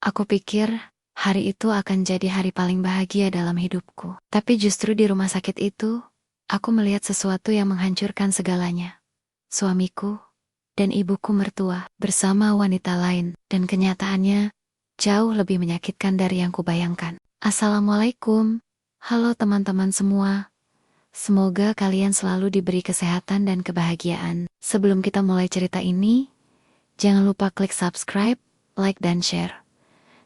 Aku pikir hari itu akan jadi hari paling bahagia dalam hidupku. Tapi justru di rumah sakit itu, aku melihat sesuatu yang menghancurkan segalanya. Suamiku dan ibuku mertua bersama wanita lain, dan kenyataannya jauh lebih menyakitkan dari yang kubayangkan. Assalamualaikum. Halo teman-teman semua. Semoga kalian selalu diberi kesehatan dan kebahagiaan. Sebelum kita mulai cerita ini, jangan lupa klik subscribe, like, dan share,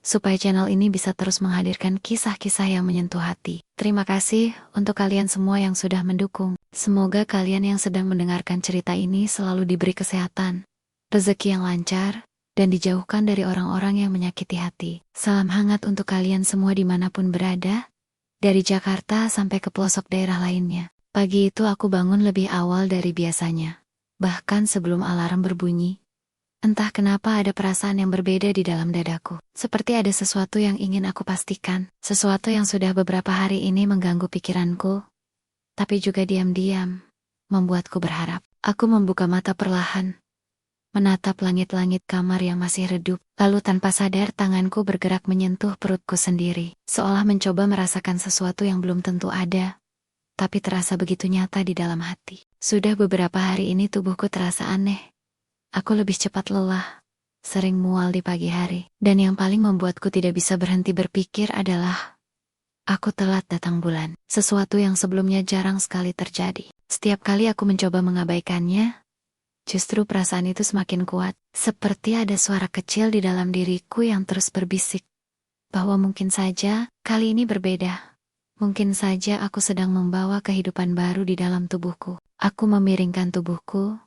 supaya channel ini bisa terus menghadirkan kisah-kisah yang menyentuh hati. Terima kasih untuk kalian semua yang sudah mendukung. Semoga kalian yang sedang mendengarkan cerita ini selalu diberi kesehatan, rezeki yang lancar, dan dijauhkan dari orang-orang yang menyakiti hati. Salam hangat untuk kalian semua dimanapun berada, dari Jakarta sampai ke pelosok daerah lainnya. Pagi itu aku bangun lebih awal dari biasanya. Bahkan sebelum alarm berbunyi, entah kenapa ada perasaan yang berbeda di dalam dadaku. Seperti ada sesuatu yang ingin aku pastikan. Sesuatu yang sudah beberapa hari ini mengganggu pikiranku, tapi juga diam-diam membuatku berharap. Aku membuka mata perlahan, menatap langit-langit kamar yang masih redup. Lalu tanpa sadar tanganku bergerak menyentuh perutku sendiri. Seolah mencoba merasakan sesuatu yang belum tentu ada, tapi terasa begitu nyata di dalam hati. Sudah beberapa hari ini tubuhku terasa aneh. Aku lebih cepat lelah, sering mual di pagi hari, dan yang paling membuatku tidak bisa berhenti berpikir adalah aku telat datang bulan. Sesuatu yang sebelumnya jarang sekali terjadi. Setiap kali aku mencoba mengabaikannya, justru perasaan itu semakin kuat. Seperti ada suara kecil di dalam diriku yang terus berbisik bahwa mungkin saja kali ini berbeda. Mungkin saja aku sedang membawa kehidupan baru di dalam tubuhku. Aku memiringkan tubuhku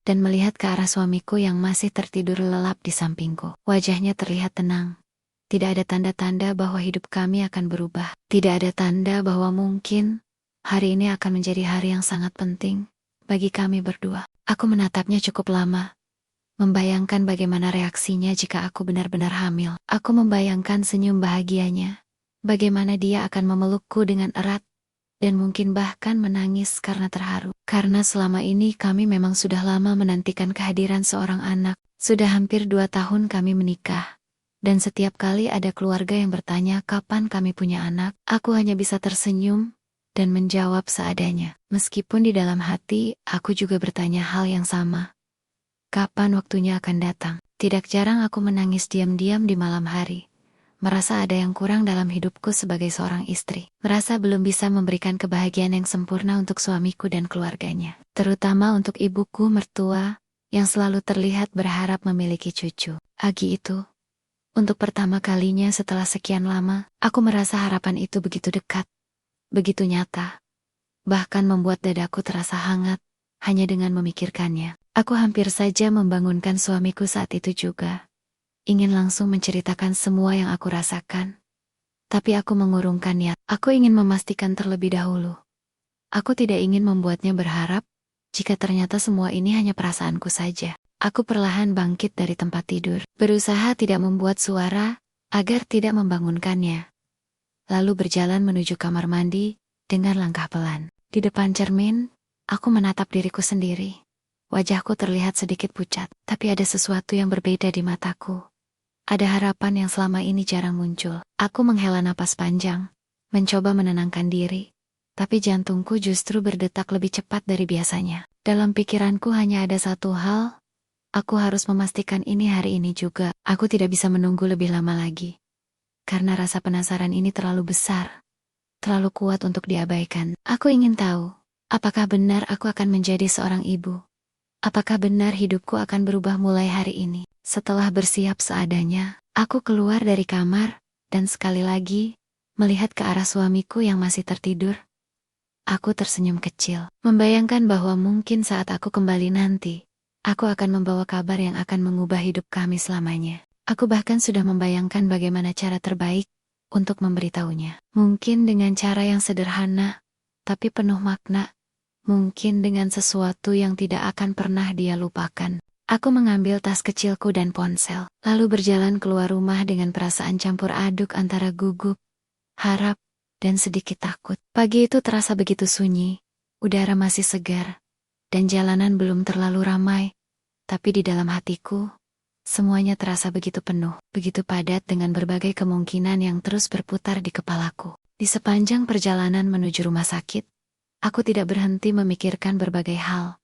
dan melihat ke arah suamiku yang masih tertidur lelap di sampingku. Wajahnya terlihat tenang. Tidak ada tanda-tanda bahwa hidup kami akan berubah. Tidak ada tanda bahwa mungkin hari ini akan menjadi hari yang sangat penting bagi kami berdua. Aku menatapnya cukup lama, membayangkan bagaimana reaksinya jika aku benar-benar hamil. Aku membayangkan senyum bahagianya, bagaimana dia akan memelukku dengan erat, dan mungkin bahkan menangis karena terharu. Karena selama ini kami memang sudah lama menantikan kehadiran seorang anak. Sudah hampir 2 tahun kami menikah. Dan setiap kali ada keluarga yang bertanya kapan kami punya anak, aku hanya bisa tersenyum dan menjawab seadanya. Meskipun di dalam hati, aku juga bertanya hal yang sama. Kapan waktunya akan datang? Tidak jarang aku menangis diam-diam di malam hari. Merasa ada yang kurang dalam hidupku sebagai seorang istri. Merasa belum bisa memberikan kebahagiaan yang sempurna untuk suamiku dan keluarganya. Terutama untuk ibuku mertua, yang selalu terlihat berharap memiliki cucu. Pagi itu, untuk pertama kalinya setelah sekian lama, aku merasa harapan itu begitu dekat, begitu nyata. Bahkan membuat dadaku terasa hangat, hanya dengan memikirkannya. Aku hampir saja membangunkan suamiku saat itu juga. Ingin langsung menceritakan semua yang aku rasakan. Tapi aku mengurungkan niat. Aku ingin memastikan terlebih dahulu. Aku tidak ingin membuatnya berharap, jika ternyata semua ini hanya perasaanku saja. Aku perlahan bangkit dari tempat tidur, berusaha tidak membuat suara, agar tidak membangunkannya. Lalu berjalan menuju kamar mandi, dengan langkah pelan. Di depan cermin, aku menatap diriku sendiri. Wajahku terlihat sedikit pucat, tapi ada sesuatu yang berbeda di mataku. Ada harapan yang selama ini jarang muncul. Aku menghela napas panjang, mencoba menenangkan diri, tapi jantungku justru berdetak lebih cepat dari biasanya. Dalam pikiranku hanya ada satu hal, aku harus memastikan ini hari ini juga. Aku tidak bisa menunggu lebih lama lagi, karena rasa penasaran ini terlalu besar, terlalu kuat untuk diabaikan. Aku ingin tahu, apakah benar aku akan menjadi seorang ibu? Apakah benar hidupku akan berubah mulai hari ini? Setelah bersiap seadanya, aku keluar dari kamar, dan sekali lagi, melihat ke arah suamiku yang masih tertidur. Aku tersenyum kecil, membayangkan bahwa mungkin saat aku kembali nanti, aku akan membawa kabar yang akan mengubah hidup kami selamanya. Aku bahkan sudah membayangkan bagaimana cara terbaik untuk memberitahunya. Mungkin dengan cara yang sederhana, tapi penuh makna. Mungkin dengan sesuatu yang tidak akan pernah dia lupakan. Aku mengambil tas kecilku dan ponsel, lalu berjalan keluar rumah dengan perasaan campur aduk antara gugup, harap, dan sedikit takut. Pagi itu terasa begitu sunyi, udara masih segar, dan jalanan belum terlalu ramai. Tapi di dalam hatiku, Semuanya terasa begitu penuh, begitu padat dengan berbagai kemungkinan yang terus berputar di kepalaku. Di sepanjang perjalanan menuju rumah sakit, aku tidak berhenti memikirkan berbagai hal.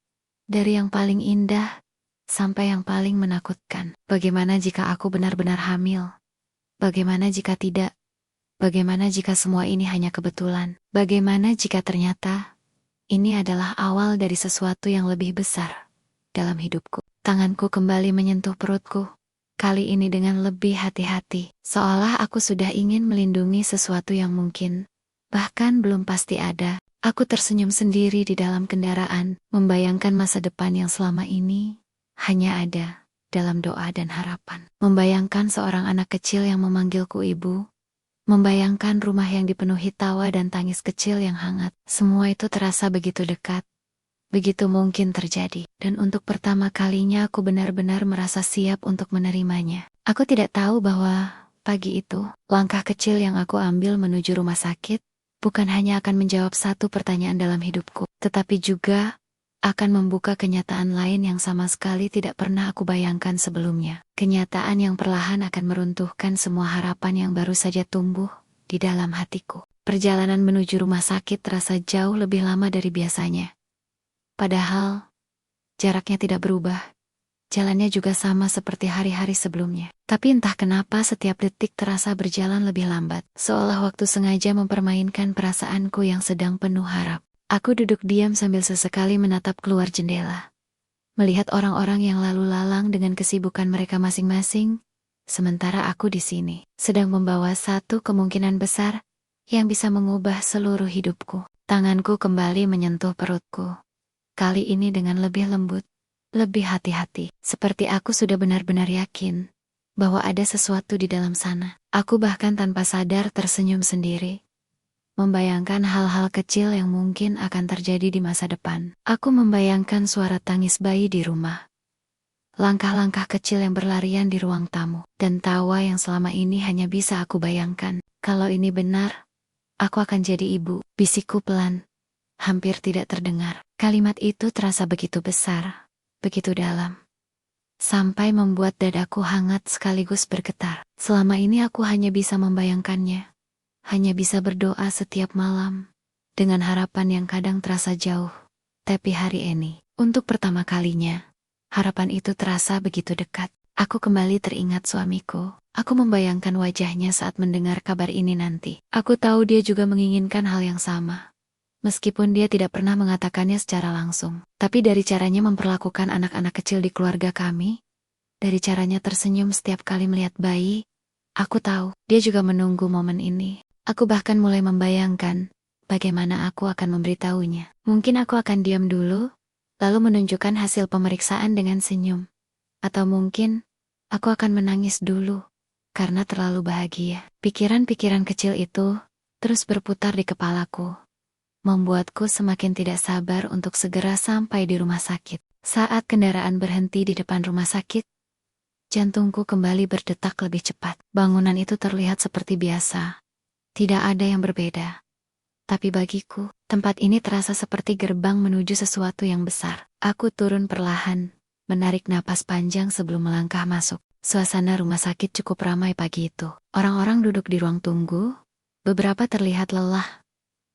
Dari yang paling indah, sampai yang paling menakutkan. Bagaimana jika aku benar-benar hamil? Bagaimana jika tidak? Bagaimana jika semua ini hanya kebetulan? Bagaimana jika ternyata ini adalah awal dari sesuatu yang lebih besar dalam hidupku? Tanganku kembali menyentuh perutku. Kali ini dengan lebih hati-hati, seolah aku sudah ingin melindungi sesuatu yang mungkin bahkan belum pasti ada. Aku tersenyum sendiri di dalam kendaraan, membayangkan masa depan yang selama ini hanya ada dalam doa dan harapan. Membayangkan seorang anak kecil yang memanggilku ibu, membayangkan rumah yang dipenuhi tawa dan tangis kecil yang hangat. Semua itu terasa begitu dekat, begitu mungkin terjadi, dan untuk pertama kalinya aku benar-benar merasa siap untuk menerimanya. Aku tidak tahu bahwa pagi itu, langkah kecil yang aku ambil menuju rumah sakit bukan hanya akan menjawab satu pertanyaan dalam hidupku, tetapi juga akan membuka kenyataan lain yang sama sekali tidak pernah aku bayangkan sebelumnya. Kenyataan yang perlahan akan meruntuhkan semua harapan yang baru saja tumbuh di dalam hatiku. Perjalanan menuju rumah sakit terasa jauh lebih lama dari biasanya. Padahal, jaraknya tidak berubah. Jalannya juga sama seperti hari-hari sebelumnya. Tapi entah kenapa setiap detik terasa berjalan lebih lambat. Seolah waktu sengaja mempermainkan perasaanku yang sedang penuh harap. Aku duduk diam sambil sesekali menatap keluar jendela. Melihat orang-orang yang lalu lalang dengan kesibukan mereka masing-masing. Sementara aku di sini, sedang membawa satu kemungkinan besar yang bisa mengubah seluruh hidupku. Tanganku kembali menyentuh perutku. Kali ini dengan lebih lembut, lebih hati-hati. Seperti aku sudah benar-benar yakin bahwa ada sesuatu di dalam sana. Aku bahkan tanpa sadar tersenyum sendiri, membayangkan hal-hal kecil yang mungkin akan terjadi di masa depan. Aku membayangkan suara tangis bayi di rumah, langkah-langkah kecil yang berlarian di ruang tamu, dan tawa yang selama ini hanya bisa aku bayangkan. Kalau ini benar, aku akan jadi ibu, bisikku pelan, hampir tidak terdengar. Kalimat itu terasa begitu besar, begitu dalam, sampai membuat dadaku hangat sekaligus bergetar. Selama ini aku hanya bisa membayangkannya, hanya bisa berdoa setiap malam, dengan harapan yang kadang terasa jauh. Tapi hari ini, untuk pertama kalinya, harapan itu terasa begitu dekat. Aku kembali teringat suamiku. Aku membayangkan wajahnya saat mendengar kabar ini nanti. Aku tahu dia juga menginginkan hal yang sama. Meskipun dia tidak pernah mengatakannya secara langsung, tapi dari caranya memperlakukan anak-anak kecil di keluarga kami, dari caranya tersenyum setiap kali melihat bayi, aku tahu dia juga menunggu momen ini. Aku bahkan mulai membayangkan bagaimana aku akan memberitahunya. Mungkin aku akan diam dulu, lalu menunjukkan hasil pemeriksaan dengan senyum. Atau mungkin aku akan menangis dulu karena terlalu bahagia. Pikiran-pikiran kecil itu terus berputar di kepalaku, membuatku semakin tidak sabar untuk segera sampai di rumah sakit. Saat kendaraan berhenti di depan rumah sakit, jantungku kembali berdetak lebih cepat. Bangunan itu terlihat seperti biasa. Tidak ada yang berbeda. Tapi bagiku, tempat ini terasa seperti gerbang menuju sesuatu yang besar. Aku turun perlahan, menarik napas panjang sebelum melangkah masuk. Suasana rumah sakit cukup ramai pagi itu. Orang-orang duduk di ruang tunggu, beberapa terlihat lelah,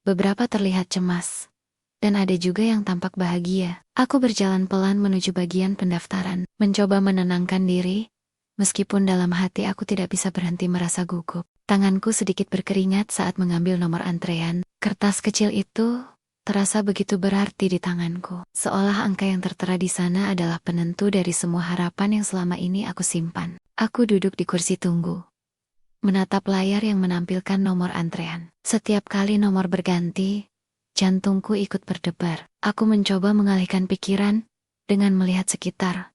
beberapa terlihat cemas, dan ada juga yang tampak bahagia. Aku berjalan pelan menuju bagian pendaftaran, mencoba menenangkan diri, meskipun dalam hati aku tidak bisa berhenti merasa gugup. Tanganku sedikit berkeringat saat mengambil nomor antrean. Kertas kecil itu terasa begitu berarti di tanganku, seolah angka yang tertera di sana adalah penentu dari semua harapan yang selama ini aku simpan. Aku duduk di kursi tunggu, menatap layar yang menampilkan nomor antrean. Setiap kali nomor berganti, jantungku ikut berdebar. Aku mencoba mengalihkan pikiran dengan melihat sekitar.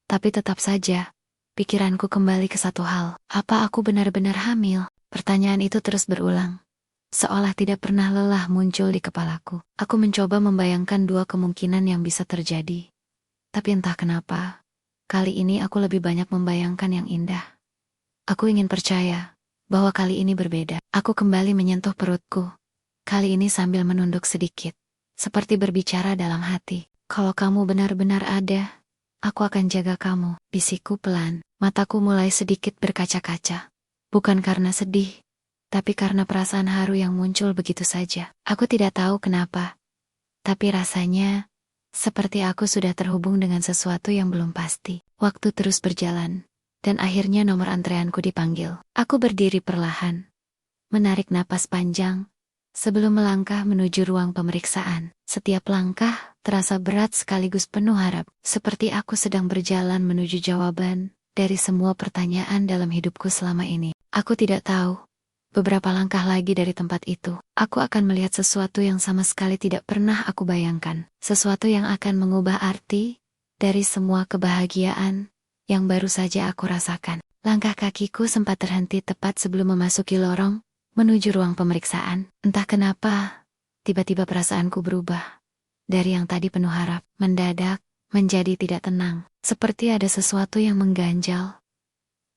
Tapi tetap saja, pikiranku kembali ke satu hal. Apa aku benar-benar hamil? Pertanyaan itu terus berulang, seolah tidak pernah lelah muncul di kepalaku. Aku mencoba membayangkan dua kemungkinan yang bisa terjadi. Tapi entah kenapa, kali ini aku lebih banyak membayangkan yang indah. Aku ingin percaya bahwa kali ini berbeda. Aku kembali menyentuh perutku, kali ini sambil menunduk sedikit, seperti berbicara dalam hati. Kalau kamu benar-benar ada, Aku akan jaga kamu, bisikku pelan. Mataku mulai sedikit berkaca-kaca. Bukan karena sedih, tapi karena perasaan haru yang muncul begitu saja. Aku tidak tahu kenapa, tapi rasanya seperti aku sudah terhubung dengan sesuatu yang belum pasti. Waktu terus berjalan, dan akhirnya nomor antreanku dipanggil. Aku berdiri perlahan, menarik napas panjang, sebelum melangkah menuju ruang pemeriksaan. Setiap langkah terasa berat sekaligus penuh harap, seperti aku sedang berjalan menuju jawaban dari semua pertanyaan dalam hidupku selama ini. Aku tidak tahu, beberapa langkah lagi dari tempat itu, aku akan melihat sesuatu yang sama sekali tidak pernah aku bayangkan. Sesuatu yang akan mengubah arti dari semua kebahagiaan yang baru saja aku rasakan. Langkah kakiku sempat terhenti tepat sebelum memasuki lorong menuju ruang pemeriksaan. Entah kenapa, tiba-tiba perasaanku berubah. Dari yang tadi penuh harap, mendadak menjadi tidak tenang. Seperti ada sesuatu yang mengganjal.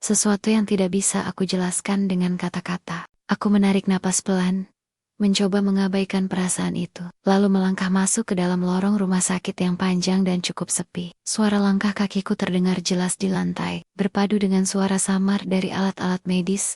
Sesuatu yang tidak bisa aku jelaskan dengan kata-kata. Aku menarik napas pelan, mencoba mengabaikan perasaan itu, lalu melangkah masuk ke dalam lorong rumah sakit yang panjang dan cukup sepi. Suara langkah kakiku terdengar jelas di lantai, berpadu dengan suara samar dari alat-alat medis,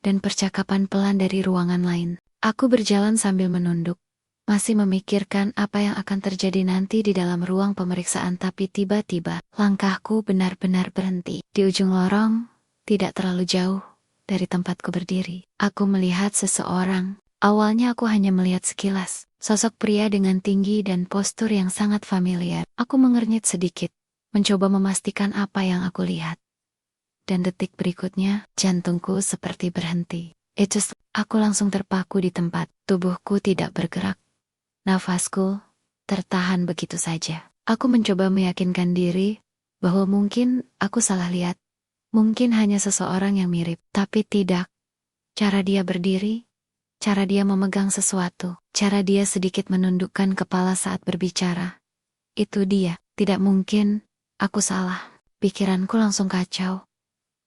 dan percakapan pelan dari ruangan lain. Aku berjalan sambil menunduk, masih memikirkan apa yang akan terjadi nanti di dalam ruang pemeriksaan, tapi tiba-tiba, langkahku benar-benar berhenti. Di ujung lorong, tidak terlalu jauh dari tempatku berdiri, aku melihat seseorang. Awalnya aku hanya melihat sekilas, sosok pria dengan tinggi dan postur yang sangat familiar. Aku mengernyit sedikit, mencoba memastikan apa yang aku lihat. Dan detik berikutnya, jantungku seperti berhenti. Aku langsung terpaku di tempat, tubuhku tidak bergerak. Nafasku tertahan begitu saja. Aku mencoba meyakinkan diri bahwa mungkin aku salah lihat. Mungkin hanya seseorang yang mirip, tapi tidak. Cara dia berdiri, cara dia memegang sesuatu, cara dia sedikit menundukkan kepala saat berbicara. Itu dia, tidak mungkin, aku salah. Pikiranku langsung kacau.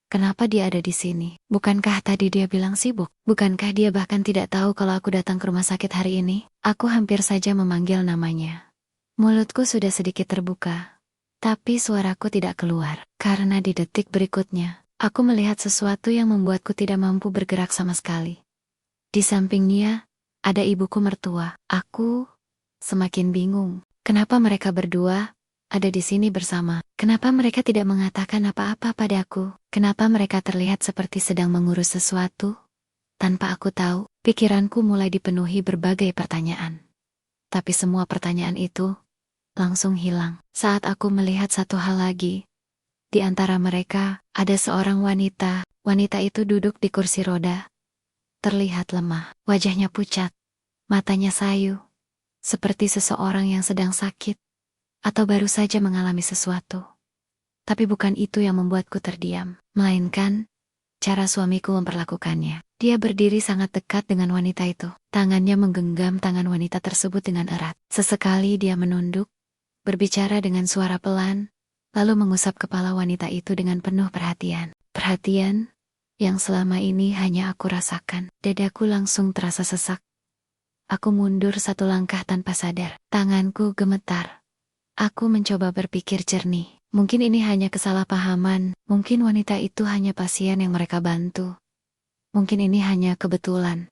Kenapa dia ada di sini? Bukankah tadi dia bilang sibuk? Bukankah dia bahkan tidak tahu kalau aku datang ke rumah sakit hari ini? Aku hampir saja memanggil namanya. Mulutku sudah sedikit terbuka, tapi suaraku tidak keluar. Karena di detik berikutnya, aku melihat sesuatu yang membuatku tidak mampu bergerak sama sekali. Di sampingnya, ada ibuku mertua. Aku semakin bingung. Kenapa mereka berdua ada di sini bersama? Kenapa mereka tidak mengatakan apa-apa padaku? Kenapa mereka terlihat seperti sedang mengurus sesuatu? Tanpa aku tahu, pikiranku mulai dipenuhi berbagai pertanyaan. Tapi semua pertanyaan itu langsung hilang saat aku melihat satu hal lagi. Di antara mereka, ada seorang wanita. Wanita itu duduk di kursi roda. Terlihat lemah, wajahnya pucat, matanya sayu, seperti seseorang yang sedang sakit, atau baru saja mengalami sesuatu. Tapi bukan itu yang membuatku terdiam, melainkan cara suamiku memperlakukannya. Dia berdiri sangat dekat dengan wanita itu. Tangannya menggenggam tangan wanita tersebut dengan erat. Sesekali dia menunduk, berbicara dengan suara pelan, lalu mengusap kepala wanita itu dengan penuh perhatian. Perhatian yang selama ini hanya aku rasakan. Dadaku langsung terasa sesak. Aku mundur satu langkah tanpa sadar. Tanganku gemetar. Aku mencoba berpikir jernih. Mungkin ini hanya kesalahpahaman. Mungkin wanita itu hanya pasien yang mereka bantu. Mungkin ini hanya kebetulan.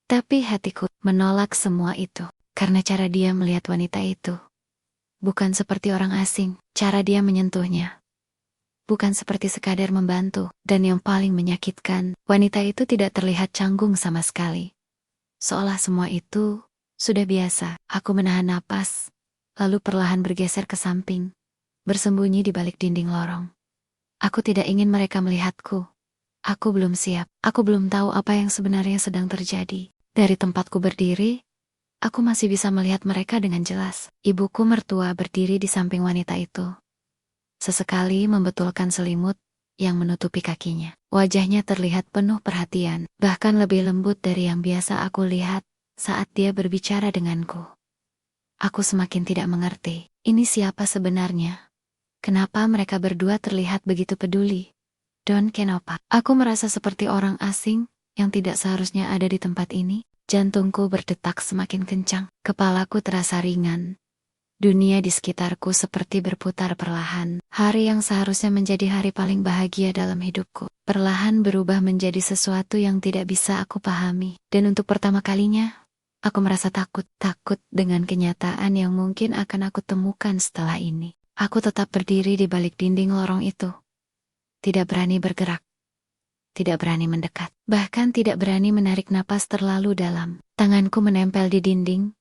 Tapi hatiku menolak semua itu. Karena cara dia melihat wanita itu bukan seperti orang asing, cara dia menyentuhnya bukan seperti sekadar membantu, dan yang paling menyakitkan, wanita itu tidak terlihat canggung sama sekali. Seolah semua itu sudah biasa. Aku menahan napas, lalu perlahan bergeser ke samping, bersembunyi di balik dinding lorong. Aku tidak ingin mereka melihatku. Aku belum siap, aku belum tahu apa yang sebenarnya sedang terjadi. Dari tempatku berdiri, aku masih bisa melihat mereka dengan jelas. Ibuku mertua berdiri di samping wanita itu. Sesekali membetulkan selimut yang menutupi kakinya. Wajahnya terlihat penuh perhatian, bahkan lebih lembut dari yang biasa aku lihat saat dia berbicara denganku. Aku semakin tidak mengerti. Ini siapa sebenarnya? Kenapa mereka berdua terlihat begitu peduli? Don kenapa? Aku merasa seperti orang asing yang tidak seharusnya ada di tempat ini. Jantungku berdetak semakin kencang. Kepalaku terasa ringan. Dunia di sekitarku seperti berputar perlahan. Hari yang seharusnya menjadi hari paling bahagia dalam hidupku, perlahan berubah menjadi sesuatu yang tidak bisa aku pahami. Dan untuk pertama kalinya, aku merasa takut dengan kenyataan yang mungkin akan aku temukan setelah ini. Aku tetap berdiri di balik dinding lorong itu. Tidak berani bergerak. Tidak berani mendekat. Bahkan tidak berani menarik napas terlalu dalam. Tanganku menempel di dinding,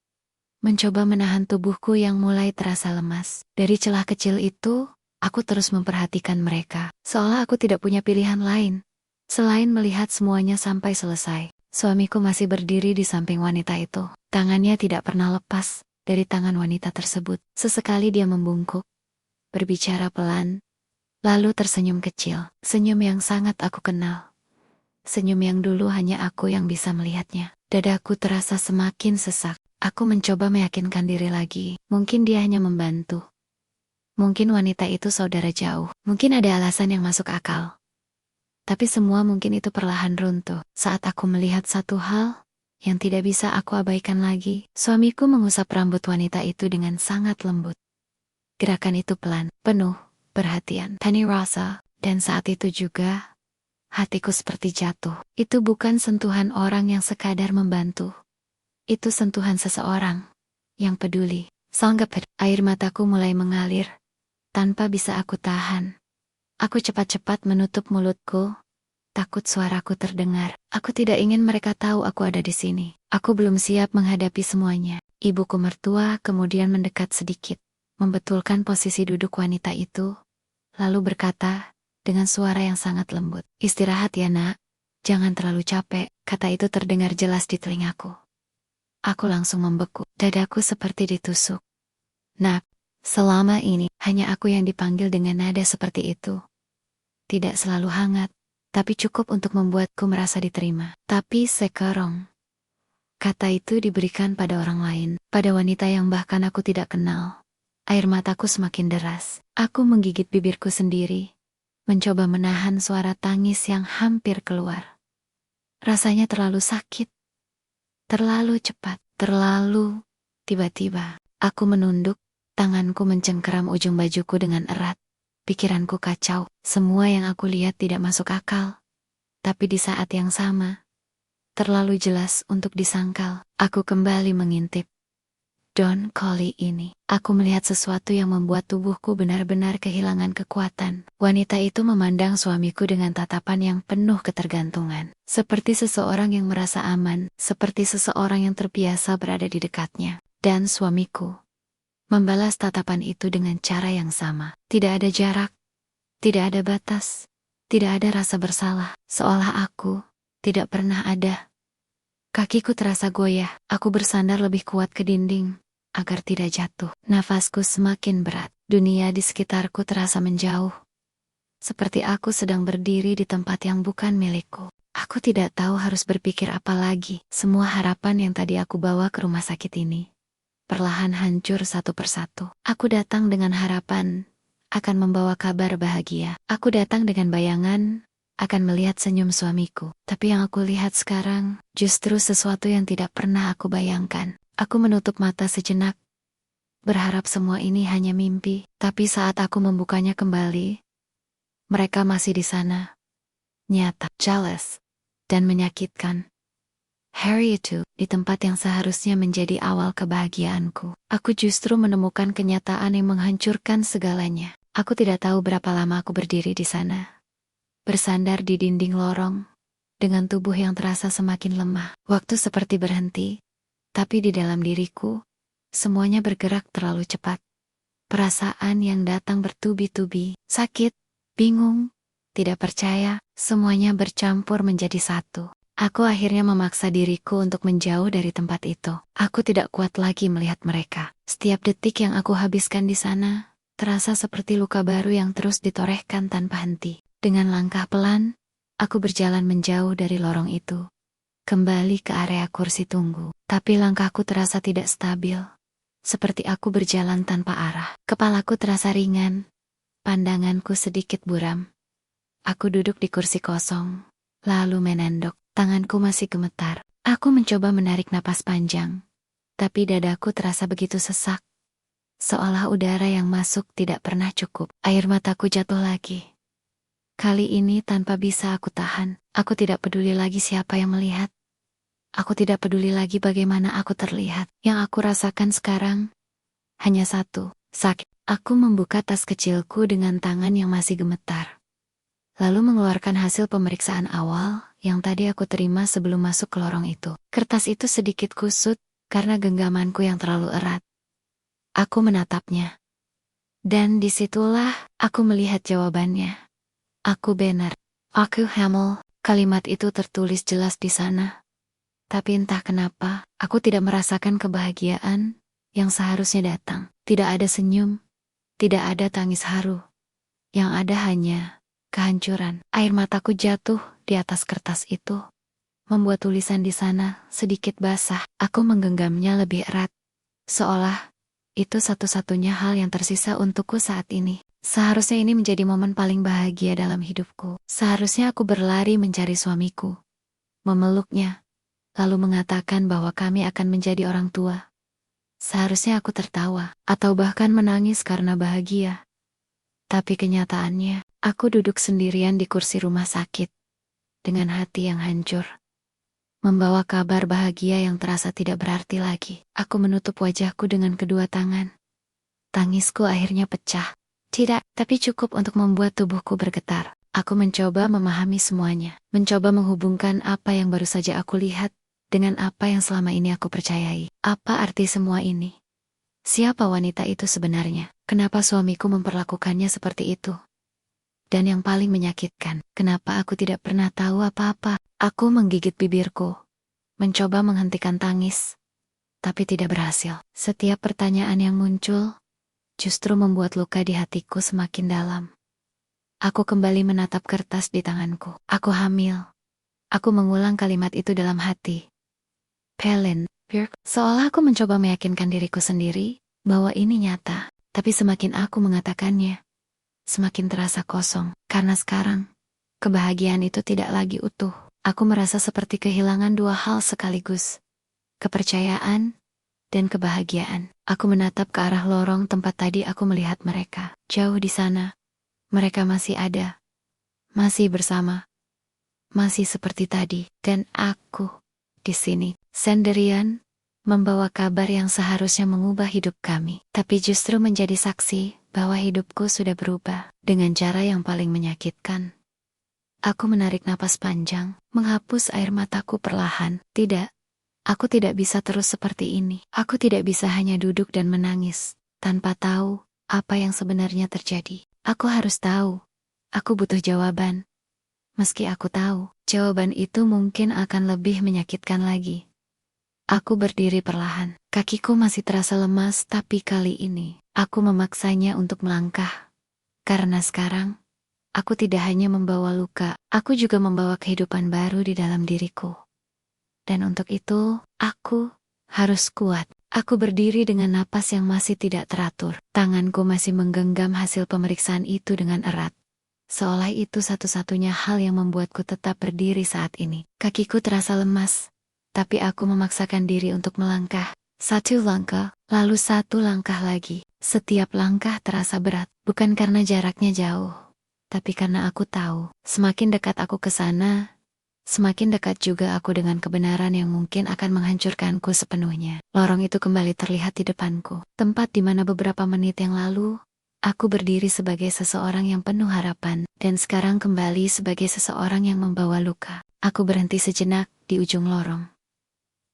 mencoba menahan tubuhku yang mulai terasa lemas. Dari celah kecil itu, aku terus memperhatikan mereka. Seolah aku tidak punya pilihan lain selain melihat semuanya sampai selesai. Suamiku masih berdiri di samping wanita itu. Tangannya tidak pernah lepas dari tangan wanita tersebut. Sesekali dia membungkuk, berbicara pelan, lalu tersenyum kecil. Senyum yang sangat aku kenal. Senyum yang dulu hanya aku yang bisa melihatnya. Dadaku terasa semakin sesak. Aku mencoba meyakinkan diri lagi. Mungkin dia hanya membantu. Mungkin wanita itu saudara jauh. Mungkin ada alasan yang masuk akal. Tapi semua mungkin itu perlahan runtuh saat aku melihat satu hal yang tidak bisa aku abaikan lagi. Suamiku mengusap rambut wanita itu dengan sangat lembut. Gerakan itu pelan, penuh perhatian, penuh rasa, dan saat itu juga hatiku seperti jatuh. Itu bukan sentuhan orang yang sekadar membantu. Itu sentuhan seseorang yang peduli. Sanggap, air mataku mulai mengalir tanpa bisa aku tahan. Aku cepat-cepat menutup mulutku, takut suaraku terdengar. Aku tidak ingin mereka tahu aku ada di sini. Aku belum siap menghadapi semuanya. Ibuku mertua kemudian mendekat sedikit, membetulkan posisi duduk wanita itu, lalu berkata dengan suara yang sangat lembut, "Istirahat ya nak, jangan terlalu capek." Kata itu terdengar jelas di telingaku. Aku langsung membeku, dadaku seperti ditusuk. Nak, selama ini hanya aku yang dipanggil dengan nada seperti itu. Tidak selalu hangat, tapi cukup untuk membuatku merasa diterima. Tapi sekarang, kata itu diberikan pada orang lain, pada wanita yang bahkan aku tidak kenal. Air mataku semakin deras. Aku menggigit bibirku sendiri, mencoba menahan suara tangis yang hampir keluar. Rasanya terlalu sakit, terlalu cepat, terlalu tiba-tiba. Aku menunduk, tanganku mencengkeram ujung bajuku dengan erat. Pikiranku kacau, semua yang aku lihat tidak masuk akal. Tapi di saat yang sama, terlalu jelas untuk disangkal. Aku kembali mengintip Don Collie ini. Aku melihat sesuatu yang membuat tubuhku benar-benar kehilangan kekuatan. Wanita itu memandang suamiku dengan tatapan yang penuh ketergantungan. Seperti seseorang yang merasa aman, seperti seseorang yang terbiasa berada di dekatnya. Dan suamiku membalas tatapan itu dengan cara yang sama. Tidak ada jarak, tidak ada batas, tidak ada rasa bersalah. Seolah aku tidak pernah ada. Kakiku terasa goyah, aku bersandar lebih kuat ke dinding agar tidak jatuh. Nafasku semakin berat. Dunia di sekitarku terasa menjauh. Seperti aku sedang berdiri di tempat yang bukan milikku. Aku tidak tahu harus berpikir apa lagi. Semua harapan yang tadi aku bawa ke rumah sakit ini perlahan hancur satu persatu. Aku datang dengan harapan akan membawa kabar bahagia. Aku datang dengan bayangan akan melihat senyum suamiku. Tapi yang aku lihat sekarang justru sesuatu yang tidak pernah aku bayangkan. Aku menutup mata sejenak, berharap semua ini hanya mimpi. Tapi saat aku membukanya kembali, mereka masih di sana. Nyata, jealous, dan menyakitkan. Hari itu, di tempat yang seharusnya menjadi awal kebahagiaanku, aku justru menemukan kenyataan yang menghancurkan segalanya. Aku tidak tahu berapa lama aku berdiri di sana, bersandar di dinding lorong, dengan tubuh yang terasa semakin lemah. Waktu seperti berhenti, tapi di dalam diriku, semuanya bergerak terlalu cepat. Perasaan yang datang bertubi-tubi, sakit, bingung, tidak percaya, semuanya bercampur menjadi satu. Aku akhirnya memaksa diriku untuk menjauh dari tempat itu. Aku tidak kuat lagi melihat mereka. Setiap detik yang aku habiskan di sana, terasa seperti luka baru yang terus ditorehkan tanpa henti. Dengan langkah pelan, aku berjalan menjauh dari lorong itu, kembali ke area kursi tunggu. Tapi langkahku terasa tidak stabil, seperti aku berjalan tanpa arah. Kepalaku terasa ringan, pandanganku sedikit buram. Aku duduk di kursi kosong, lalu menendok. Tanganku masih gemetar. Aku mencoba menarik napas panjang, tapi dadaku terasa begitu sesak. seolah udara yang masuk tidak pernah cukup. Air mataku jatuh lagi. Kali ini tanpa bisa aku tahan. Aku tidak peduli lagi siapa yang melihat. Aku tidak peduli lagi bagaimana aku terlihat. Yang aku rasakan sekarang hanya satu, sakit. Aku membuka tas kecilku dengan tangan yang masih gemetar. Lalu mengeluarkan hasil pemeriksaan awal yang tadi aku terima sebelum masuk ke lorong itu. Kertas itu sedikit kusut karena genggamanku yang terlalu erat. Aku menatapnya. Dan disitulah aku melihat jawabannya. Aku benar. Aku hamil. Kalimat itu tertulis jelas di sana. Tapi entah kenapa, aku tidak merasakan kebahagiaan yang seharusnya datang. Tidak ada senyum, tidak ada tangis haru. Yang ada hanya kehancuran. Air mataku jatuh di atas kertas itu. Membuat tulisan di sana sedikit basah. Aku menggenggamnya lebih erat. Seolah itu satu-satunya hal yang tersisa untukku saat ini. Seharusnya ini menjadi momen paling bahagia dalam hidupku. Seharusnya aku berlari mencari suamiku, memeluknya, lalu mengatakan bahwa kami akan menjadi orang tua. Seharusnya aku tertawa, atau bahkan menangis karena bahagia. Tapi kenyataannya, aku duduk sendirian di kursi rumah sakit, dengan hati yang hancur. Membawa kabar bahagia yang terasa tidak berarti lagi. Aku menutup wajahku dengan kedua tangan. Tangisku akhirnya pecah. Tidak, tapi cukup untuk membuat tubuhku bergetar. Aku mencoba memahami semuanya, mencoba menghubungkan apa yang baru saja aku lihat dengan apa yang selama ini aku percayai. Apa arti semua ini? Siapa wanita itu sebenarnya? Kenapa suamiku memperlakukannya seperti itu? Dan yang paling menyakitkan, kenapa aku tidak pernah tahu apa-apa? Aku menggigit bibirku, mencoba menghentikan tangis, tapi tidak berhasil. Setiap pertanyaan yang muncul justru membuat luka di hatiku semakin dalam. Aku kembali menatap kertas di tanganku. Aku hamil. Aku mengulang kalimat itu dalam hati. Pelin, Pirk, seolah aku mencoba meyakinkan diriku sendiri bahwa ini nyata. Tapi semakin aku mengatakannya, semakin terasa kosong. Karena sekarang, kebahagiaan itu tidak lagi utuh. Aku merasa seperti kehilangan dua hal sekaligus. Kepercayaan dan kebahagiaan. Aku menatap ke arah lorong tempat tadi aku melihat mereka. Jauh di sana, mereka masih ada. Masih bersama. Masih seperti tadi. Dan aku di sini, sendirian, membawa kabar yang seharusnya mengubah hidup kami, tapi justru menjadi saksi bahwa hidupku sudah berubah dengan cara yang paling menyakitkan. Aku menarik napas panjang, menghapus air mataku perlahan. Tidak, aku tidak bisa terus seperti ini. Aku tidak bisa hanya duduk dan menangis, tanpa tahu apa yang sebenarnya terjadi. Aku harus tahu. Aku butuh jawaban. Meski aku tahu, jawaban itu mungkin akan lebih menyakitkan lagi. Aku berdiri perlahan. Kakiku masih terasa lemas, tapi kali ini aku memaksanya untuk melangkah. Karena sekarang, aku tidak hanya membawa luka, aku juga membawa kehidupan baru di dalam diriku. Dan untuk itu, aku harus kuat. Aku berdiri dengan napas yang masih tidak teratur. Tanganku masih menggenggam hasil pemeriksaan itu dengan erat. Seolah itu satu-satunya hal yang membuatku tetap berdiri saat ini. Kakiku terasa lemas. Tapi aku memaksakan diri untuk melangkah. Satu langkah, lalu satu langkah lagi. Setiap langkah terasa berat, bukan karena jaraknya jauh, tapi karena aku tahu, semakin dekat aku ke sana, semakin dekat juga aku dengan kebenaran yang mungkin akan menghancurkanku sepenuhnya. Lorong itu kembali terlihat di depanku, tempat di mana beberapa menit yang lalu, aku berdiri sebagai seseorang yang penuh harapan, dan sekarang kembali sebagai seseorang yang membawa luka. Aku berhenti sejenak di ujung lorong.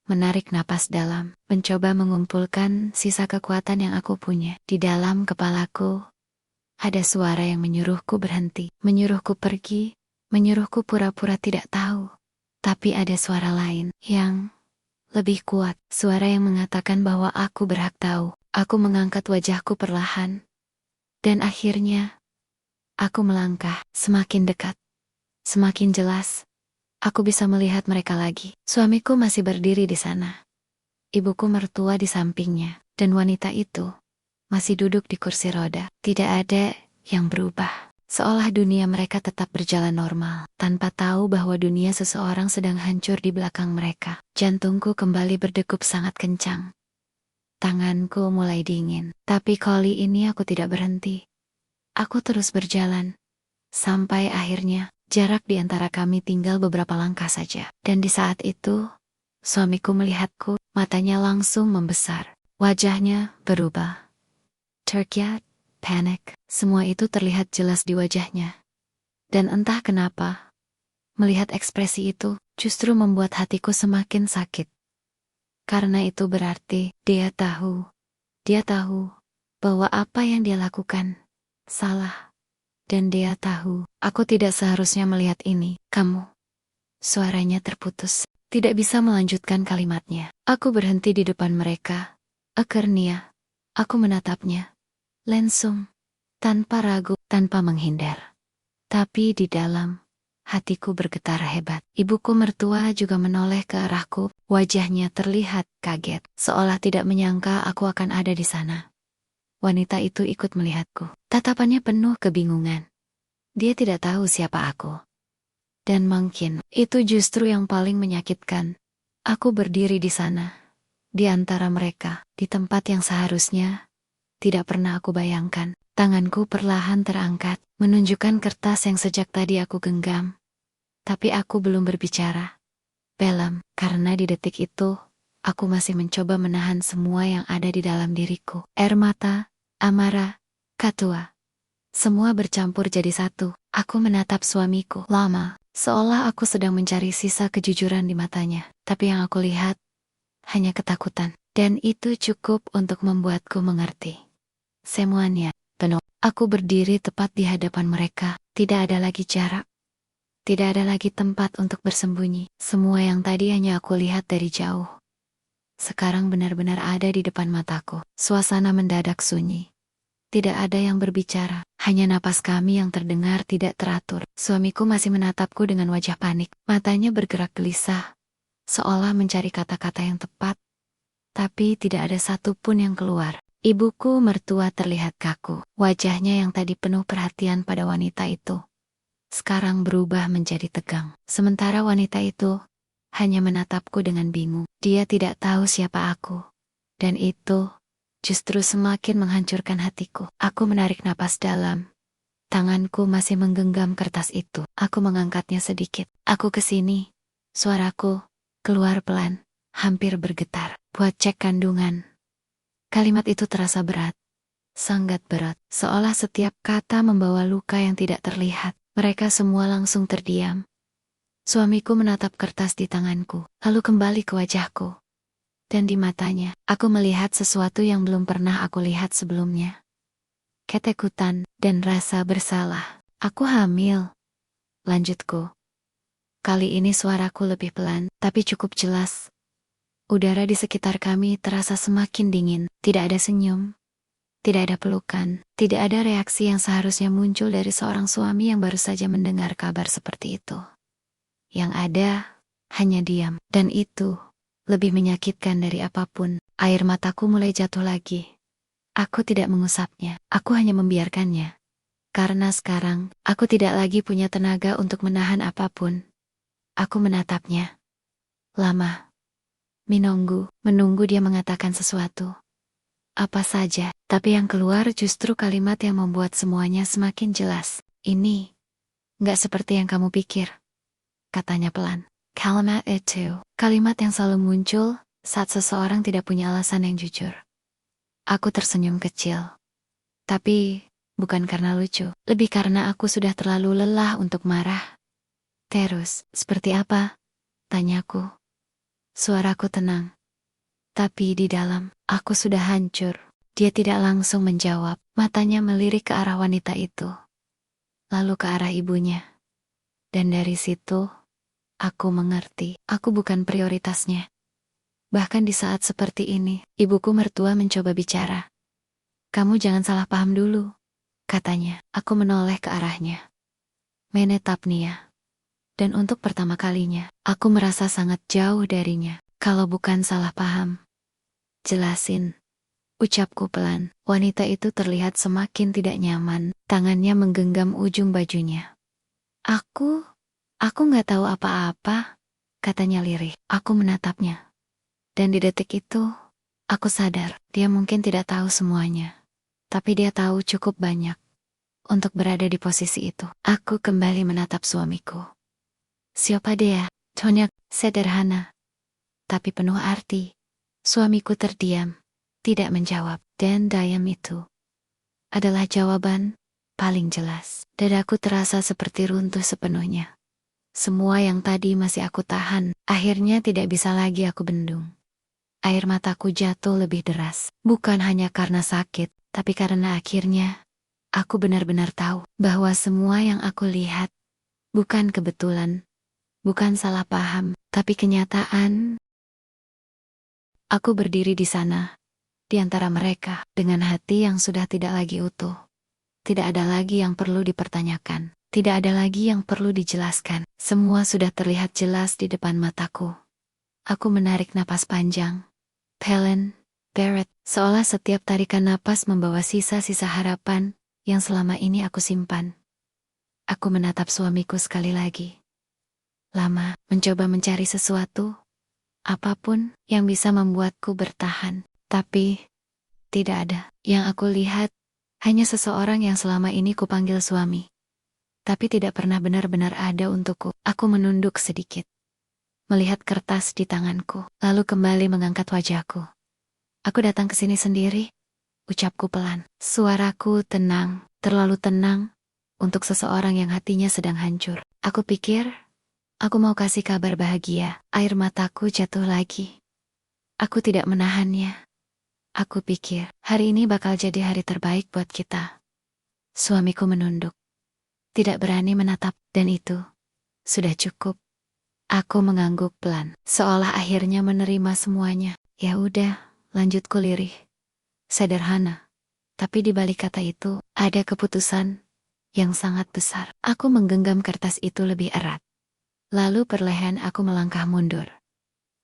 Menarik napas dalam, mencoba mengumpulkan sisa kekuatan yang aku punya. Di dalam kepalaku, ada suara yang menyuruhku berhenti, menyuruhku pergi, menyuruhku pura-pura tidak tahu. Tapi ada suara lain, yang lebih kuat, suara yang mengatakan bahwa aku berhak tahu. Aku mengangkat wajahku perlahan, dan akhirnya, aku melangkah, semakin dekat, semakin jelas. Aku bisa melihat mereka lagi. Suamiku masih berdiri di sana. Ibuku mertua di sampingnya. Dan wanita itu masih duduk di kursi roda. Tidak ada yang berubah. Seolah dunia mereka tetap berjalan normal. Tanpa tahu bahwa dunia seseorang sedang hancur di belakang mereka. Jantungku kembali berdegup sangat kencang. Tanganku mulai dingin. Tapi kali ini aku tidak berhenti. Aku terus berjalan. Sampai akhirnya, jarak di antara kami tinggal beberapa langkah saja. Dan di saat itu, suamiku melihatku, matanya langsung membesar. Wajahnya berubah. Terkiat, panik, semua itu terlihat jelas di wajahnya. Dan entah kenapa, melihat ekspresi itu justru membuat hatiku semakin sakit. Karena itu berarti dia tahu bahwa apa yang dia lakukan salah. Dan dia tahu, aku tidak seharusnya melihat ini. Kamu. Suaranya terputus. Tidak bisa melanjutkan kalimatnya. Aku berhenti di depan mereka. Akhirnya, aku menatapnya. Langsung. Tanpa ragu, tanpa menghindar. Tapi di dalam, hatiku bergetar hebat. Ibuku mertua juga menoleh ke arahku. Wajahnya terlihat kaget. Seolah tidak menyangka aku akan ada di sana. Wanita itu ikut melihatku. Tatapannya penuh kebingungan. Dia tidak tahu siapa aku. Dan mungkin itu justru yang paling menyakitkan. Aku berdiri di sana, di antara mereka, di tempat yang seharusnya tidak pernah aku bayangkan. Tanganku perlahan terangkat, menunjukkan kertas yang sejak tadi aku genggam. Tapi aku belum berbicara. Belum, karena di detik itu, aku masih mencoba menahan semua yang ada di dalam diriku. Air mata, amarah, katua. Semua bercampur jadi satu. Aku menatap suamiku lama, seolah aku sedang mencari sisa kejujuran di matanya. Tapi yang aku lihat, hanya ketakutan. Dan itu cukup untuk membuatku mengerti. Semuanya penuh. Aku berdiri tepat di hadapan mereka. Tidak ada lagi jarak. Tidak ada lagi tempat untuk bersembunyi. Semua yang tadi hanya aku lihat dari jauh, sekarang benar-benar ada di depan mataku. Suasana mendadak sunyi. Tidak ada yang berbicara, hanya napas kami yang terdengar tidak teratur. Suamiku masih menatapku dengan wajah panik. Matanya bergerak gelisah, seolah mencari kata-kata yang tepat. Tapi tidak ada satupun yang keluar. Ibuku mertua terlihat kaku. Wajahnya yang tadi penuh perhatian pada wanita itu, sekarang berubah menjadi tegang. Sementara wanita itu hanya menatapku dengan bingung. Dia tidak tahu siapa aku. Dan itu justru semakin menghancurkan hatiku. Aku menarik napas dalam. Tanganku masih menggenggam kertas itu. Aku mengangkatnya sedikit. Aku kesini. Suaraku keluar pelan, hampir bergetar. Buat cek kandungan. Kalimat itu terasa berat. Sangat berat. Seolah setiap kata membawa luka yang tidak terlihat. Mereka semua langsung terdiam. Suamiku menatap kertas di tanganku, lalu kembali ke wajahku. Dan di matanya, aku melihat sesuatu yang belum pernah aku lihat sebelumnya. Ketakutan dan rasa bersalah. Aku hamil. Lanjutku. Kali ini suaraku lebih pelan, tapi cukup jelas. Udara di sekitar kami terasa semakin dingin. Tidak ada senyum. Tidak ada pelukan. Tidak ada reaksi yang seharusnya muncul dari seorang suami yang baru saja mendengar kabar seperti itu. Yang ada, hanya diam. Dan itu lebih menyakitkan dari apapun. Air mataku mulai jatuh lagi. Aku tidak mengusapnya. Aku hanya membiarkannya. Karena sekarang, aku tidak lagi punya tenaga untuk menahan apapun. Aku menatapnya. Lama. Menunggu dia mengatakan sesuatu. Apa saja, tapi yang keluar justru kalimat yang membuat semuanya semakin jelas. Ini nggak seperti yang kamu pikir, katanya pelan. Kalimat itu, kalimat yang selalu muncul saat seseorang tidak punya alasan yang jujur. Aku tersenyum kecil. Tapi, bukan karena lucu, lebih karena aku sudah terlalu lelah untuk marah. Terus, seperti apa? Tanyaku. Suaraku tenang. Tapi di dalam, aku sudah hancur. Dia tidak langsung menjawab, matanya melirik ke arah wanita itu. Lalu ke arah ibunya. Dan dari situ, aku mengerti, aku bukan prioritasnya. Bahkan di saat seperti ini, ibuku mertua mencoba bicara. Kamu jangan salah paham dulu, katanya. Aku menoleh ke arahnya. Menetap Nia. Dan untuk pertama kalinya, aku merasa sangat jauh darinya. Kalau bukan salah paham. Jelasin. Ucapku pelan. Wanita itu terlihat semakin tidak nyaman. Tangannya menggenggam ujung bajunya. Aku nggak tahu apa-apa, katanya lirih. Aku menatapnya. Dan di detik itu, Aku sadar, dia mungkin tidak tahu semuanya. Tapi dia tahu cukup banyak untuk berada di posisi itu. Aku kembali menatap suamiku. Siapa dia? Tonyak, sederhana, tapi penuh arti. Suamiku terdiam, tidak menjawab, dan diam itu adalah jawaban paling jelas. Dadaku terasa seperti runtuh sepenuhnya. Semua yang tadi masih aku tahan, akhirnya tidak bisa lagi aku bendung. Air mataku jatuh lebih deras, bukan hanya karena sakit, tapi karena akhirnya aku benar-benar tahu bahwa semua yang aku lihat bukan kebetulan, bukan salah paham, tapi kenyataan. Aku berdiri di sana, di antara mereka, dengan hati yang sudah tidak lagi utuh. Tidak ada lagi yang perlu dipertanyakan. Tidak ada lagi yang perlu dijelaskan. Semua sudah terlihat jelas di depan mataku. Aku menarik napas panjang. Helen, Barrett, seolah setiap tarikan napas membawa sisa-sisa harapan yang selama ini aku simpan. Aku menatap suamiku sekali lagi. Lama, mencoba mencari sesuatu, apapun yang bisa membuatku bertahan. Tapi, tidak ada. Yang aku lihat, hanya seseorang yang selama ini kupanggil suami. Tapi tidak pernah benar-benar ada untukku. Aku menunduk sedikit. Melihat kertas di tanganku, lalu kembali mengangkat wajahku. Aku datang ke sini sendiri, ucapku pelan. Suaraku tenang, terlalu tenang, untuk seseorang yang hatinya sedang hancur. Aku pikir, aku mau kasih kabar bahagia. Air mataku jatuh lagi. Aku tidak menahannya. Aku pikir, hari ini bakal jadi hari terbaik buat kita. Suamiku menunduk. Tidak berani menatap, dan itu sudah cukup. Aku mengangguk pelan, seolah akhirnya menerima semuanya. Ya udah, lanjutku lirih. Sederhana. Tapi di balik kata itu, ada keputusan yang sangat besar. Aku menggenggam kertas itu lebih erat. Lalu perlahan aku melangkah mundur.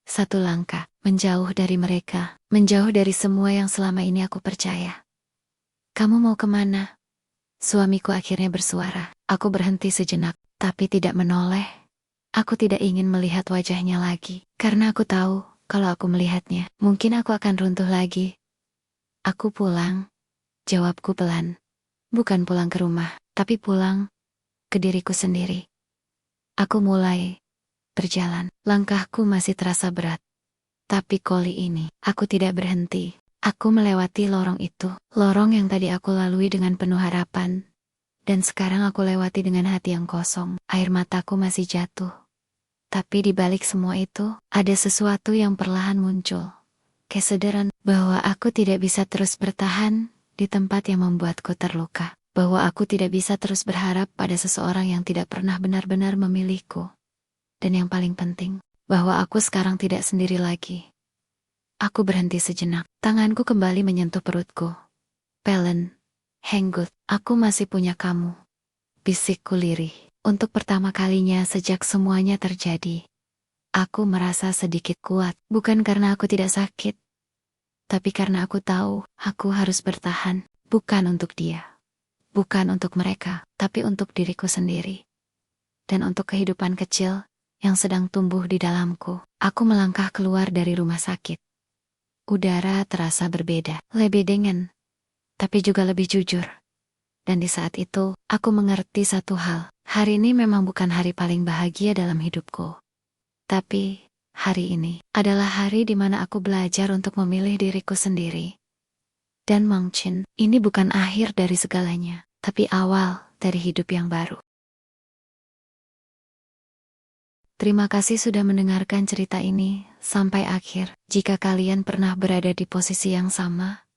Satu langkah, menjauh dari mereka, menjauh dari semua yang selama ini aku percaya. Kamu mau kemana? Suamiku akhirnya bersuara. Aku berhenti sejenak, tapi tidak menoleh. Aku tidak ingin melihat wajahnya lagi, karena aku tahu, kalau aku melihatnya, mungkin aku akan runtuh lagi. Aku pulang, jawabku pelan. Bukan pulang ke rumah, tapi pulang ke diriku sendiri. Aku mulai berjalan. Langkahku masih terasa berat. Tapi kali ini, aku tidak berhenti. Aku melewati lorong itu, lorong yang tadi aku lalui dengan penuh harapan. Dan sekarang aku lewati dengan hati yang kosong. Air mataku masih jatuh. Tapi di balik semua itu, ada sesuatu yang perlahan muncul. Kesadaran bahwa aku tidak bisa terus bertahan di tempat yang membuatku terluka. Bahwa aku tidak bisa terus berharap pada seseorang yang tidak pernah benar-benar memilihku. Dan yang paling penting, bahwa aku sekarang tidak sendiri lagi. Aku berhenti sejenak, tanganku kembali menyentuh perutku. Helen, Henggut, aku masih punya kamu. Bisikku lirih. Untuk pertama kalinya sejak semuanya terjadi, aku merasa sedikit kuat, bukan karena aku tidak sakit. Tapi karena aku tahu, aku harus bertahan, bukan untuk dia. Bukan untuk mereka, tapi untuk diriku sendiri. Dan untuk kehidupan kecil yang sedang tumbuh di dalamku. Aku melangkah keluar dari rumah sakit. Udara terasa berbeda, lebih dingin, tapi juga lebih jujur. Dan di saat itu, aku mengerti satu hal. Hari ini memang bukan hari paling bahagia dalam hidupku. Tapi, hari ini adalah hari di mana aku belajar untuk memilih diriku sendiri. Dan mungkin, ini bukan akhir dari segalanya, tapi awal dari hidup yang baru. Terima kasih sudah mendengarkan cerita ini sampai akhir. Jika kalian pernah berada di posisi yang sama,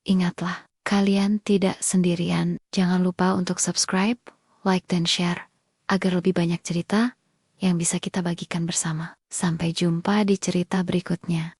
ingatlah, kalian tidak sendirian. Jangan lupa untuk subscribe, like, dan share, agar lebih banyak cerita yang bisa kita bagikan bersama. Sampai jumpa di cerita berikutnya.